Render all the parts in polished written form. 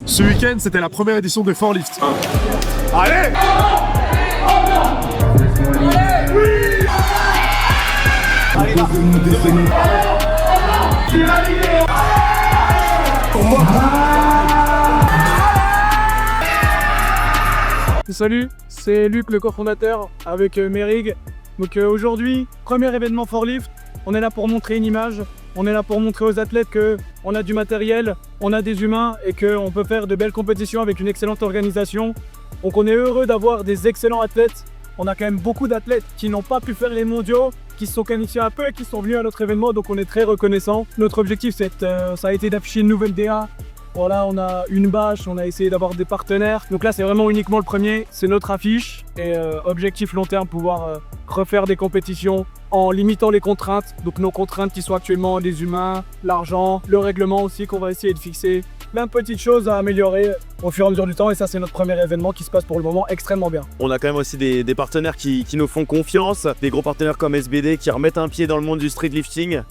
Ce week-end, c'était la première édition de Forlift. Allez! Salut, c'est Luc le cofondateur avec Merig. Donc aujourd'hui, premier événement Forlift, on est là pour montrer une image, on est là pour montrer aux athlètes qu'on a du matériel, on a des humains et qu'on peut faire de belles compétitions avec une excellente organisation. Donc on est heureux d'avoir des excellents athlètes. On a quand même beaucoup d'athlètes qui n'ont pas pu faire les mondiaux, qui se sont qualifiés un peu et qui sont venus à notre événement, donc on est très reconnaissants. Notre objectif, ça a été d'afficher une nouvelle DA. Voilà, on a une bâche, on a essayé d'avoir des partenaires. Donc là, c'est vraiment uniquement le premier, c'est notre affiche. Et objectif long terme, pouvoir refaire des compétitions en limitant les contraintes. Donc nos contraintes qui sont actuellement les humains, l'argent, le règlement aussi qu'on va essayer de fixer. Plein de petites choses à améliorer au fur et à mesure du temps. Et ça, c'est notre premier événement qui se passe pour le moment extrêmement bien. On a quand même aussi des partenaires qui nous font confiance. Des gros partenaires comme SBD qui remettent un pied dans le monde du street lifting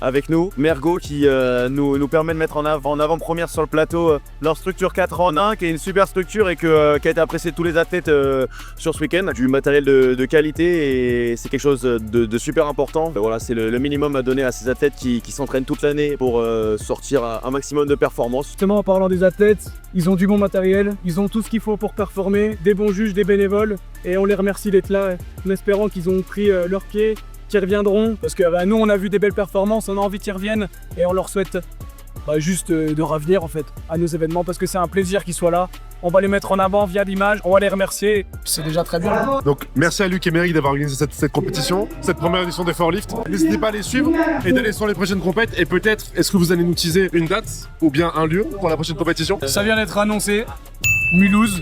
avec nous. Mergo qui nous permet de mettre en avant-première sur le plateau leur structure 4 en 1 qui est une super structure et qui a été appréciée de tous les athlètes sur ce week-end. Du matériel de qualité et c'est quelque chose de super important. Voilà, c'est le minimum à donner à ces athlètes qui s'entraînent toute l'année pour sortir un maximum de performance. Justement, en parlant des athlètes, ils ont du bon matériel, ils ont tout ce qu'il faut pour performer, des bons juges, des bénévoles et on les remercie d'être là en espérant qu'ils ont pris leur pied, qui reviendront parce que nous on a vu des belles performances, on a envie qu'ils reviennent et on leur souhaite juste de revenir en fait à nos événements parce que c'est un plaisir qu'ils soient là. On va les mettre en avant via l'image, on va les remercier, c'est déjà très bien. Donc merci à Luc et Merig d'avoir organisé cette compétition, cette première édition des Forlift. N'hésitez pas à les suivre et d'aller sur les prochaines compètes et peut-être, est-ce que vous allez nous teaser une date ou bien un lieu pour la prochaine compétition? Ça vient d'être annoncé, Mulhouse.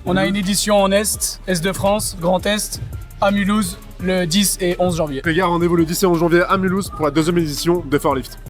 On a une édition en Est de France, Grand Est, à Mulhouse, le 10 et 11 janvier. Les gars, rendez-vous le 10 et 11 janvier à Mulhouse pour la deuxième édition de Forlift.